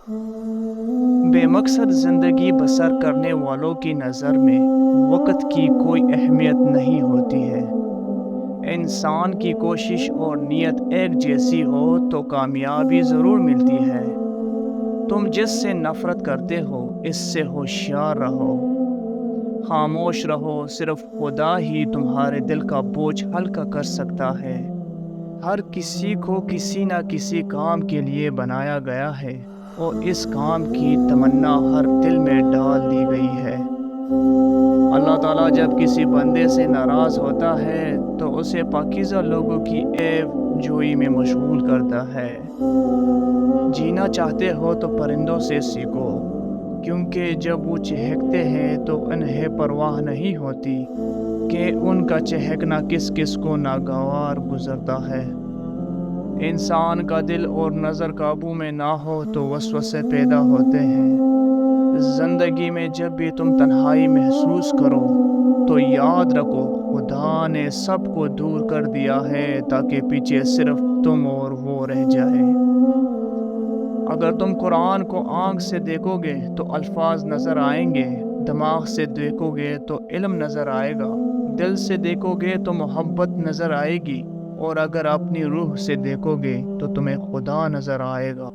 بے مقصد زندگی بسر کرنے والوں کی نظر میں وقت کی کوئی اہمیت نہیں ہوتی ہے۔ انسان کی کوشش اور نیت ایک جیسی ہو تو کامیابی ضرور ملتی ہے۔ تم جس سے نفرت کرتے ہو اس سے ہوشیار رہو، خاموش رہو، صرف خدا ہی تمہارے دل کا بوجھ ہلکا کر سکتا ہے۔ ہر کسی کو کسی نہ کسی کام کے لیے بنایا گیا ہے اور اس کام کی تمنا ہر دل میں ڈال دی گئی ہے۔ اللہ تعالیٰ جب کسی بندے سے ناراض ہوتا ہے تو اسے پاکیزہ لوگوں کی عیب جوئی میں مشغول کرتا ہے۔ جینا چاہتے ہو تو پرندوں سے سیکھو، کیونکہ جب وہ چہکتے ہیں تو انہیں پرواہ نہیں ہوتی کہ ان کا چہکنا کس کس کو ناگوار گزرتا ہے۔ انسان کا دل اور نظر قابو میں نہ ہو تو وسوسے پیدا ہوتے ہیں۔ زندگی میں جب بھی تم تنہائی محسوس کرو تو یاد رکھو خدا نے سب کو دور کر دیا ہے تاکہ پیچھے صرف تم اور وہ رہ جائے۔ اگر تم قرآن کو آنکھ سے دیکھو گے تو الفاظ نظر آئیں گے، دماغ سے دیکھو گے تو علم نظر آئے گا، دل سے دیکھو گے تو محبت نظر آئے گی، اور اگر اپنی روح سے دیکھو گے تو تمہیں خدا نظر آئے گا۔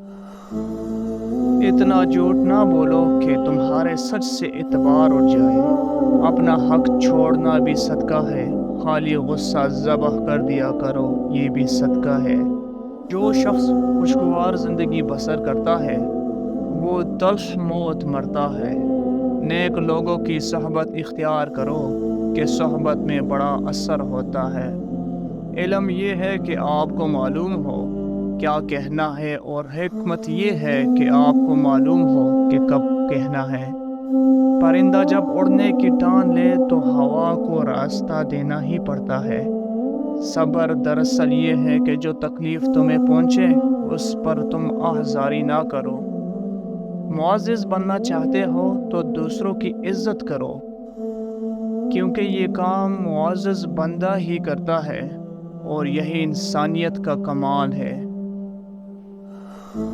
اتنا جھوٹ نہ بولو کہ تمہارے سچ سے اعتبار اٹھ جائے۔ اپنا حق چھوڑنا بھی صدقہ ہے، خالی غصہ ذبح کر دیا کرو، یہ بھی صدقہ ہے۔ جو شخص خوشگوار زندگی بسر کرتا ہے وہ تلخ موت مرتا ہے۔ نیک لوگوں کی صحبت اختیار کرو کہ صحبت میں بڑا اثر ہوتا ہے۔ علم یہ ہے کہ آپ کو معلوم ہو کیا کہنا ہے، اور حکمت یہ ہے کہ آپ کو معلوم ہو کہ کب کہنا ہے۔ پرندہ جب اڑنے کی ٹان لے تو ہوا کو راستہ دینا ہی پڑتا ہے۔ صبر دراصل یہ ہے کہ جو تکلیف تمہیں پہنچے اس پر تم آہذاری نہ کرو۔ معزز بننا چاہتے ہو تو دوسروں کی عزت کرو، کیونکہ یہ کام معزز بندہ ہی کرتا ہے اور یہی انسانیت کا کمال ہے۔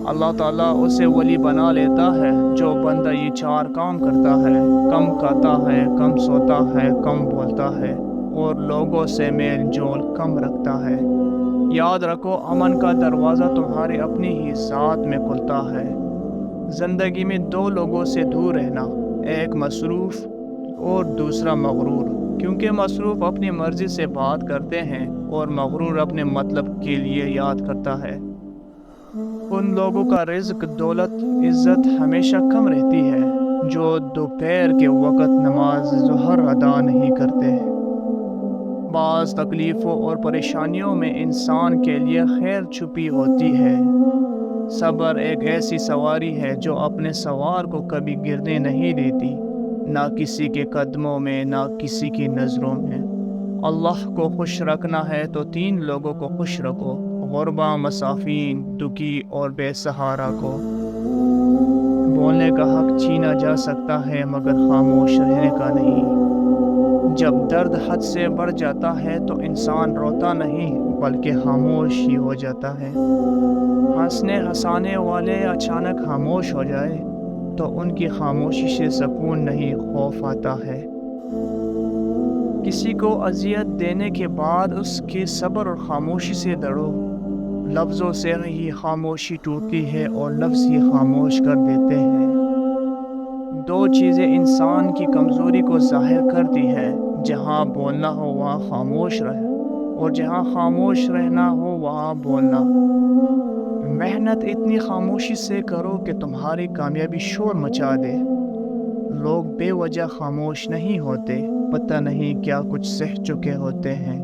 اللہ تعالیٰ اسے ولی بنا لیتا ہے جو بندہ یہ چار کام کرتا ہے: کم کھاتا ہے، کم سوتا ہے، کم بولتا ہے اور لوگوں سے میل جول کم رکھتا ہے۔ یاد رکھو امن کا دروازہ تمہارے اپنی ہی ذات میں کھلتا ہے۔ زندگی میں دو لوگوں سے دور رہنا، ایک مصروف اور دوسرا مغرور، کیونکہ مصروف اپنی مرضی سے بات کرتے ہیں اور مغرور اپنے مطلب کے لیے یاد کرتا ہے۔ ان لوگوں کا رزق، دولت، عزت ہمیشہ کم رہتی ہے جو دوپہر کے وقت نماز ظہر ادا نہیں کرتے۔ بعض تکلیفوں اور پریشانیوں میں انسان کے لیے خیر چھپی ہوتی ہے۔ صبر ایک ایسی سواری ہے جو اپنے سوار کو کبھی گرنے نہیں دیتی، نہ کسی کے قدموں میں نہ کسی کی نظروں میں۔ اللہ کو خوش رکھنا ہے تو تین لوگوں کو خوش رکھو: غربا، مسافین، دکھی اور بے سہارا کو۔ بولنے کا حق چھینا جا سکتا ہے مگر خاموش رہنے کا نہیں۔ جب درد حد سے بڑھ جاتا ہے تو انسان روتا نہیں بلکہ خاموش ہی ہو جاتا ہے۔ ہنسانے والے اچانک خاموش ہو جائے تو ان کی خاموشی سے سکون نہیں، خوف آتا ہے۔ کسی کو اذیت دینے کے بعد اس کے صبر اور خاموشی سے لڑو۔ لفظوں سے ہی خاموشی ٹوٹتی ہے اور لفظ ہی خاموش کر دیتے ہیں۔ دو چیزیں انسان کی کمزوری کو ظاہر کرتی ہے: جہاں بولنا ہو وہاں خاموش رہے، اور جہاں خاموش رہنا ہو وہاں بولنا۔ محنت اتنی خاموشی سے کرو کہ تمہاری کامیابی شور مچا دے۔ لوگ بے وجہ خاموش نہیں ہوتے، پتہ نہیں کیا کچھ سہ چکے ہوتے ہیں۔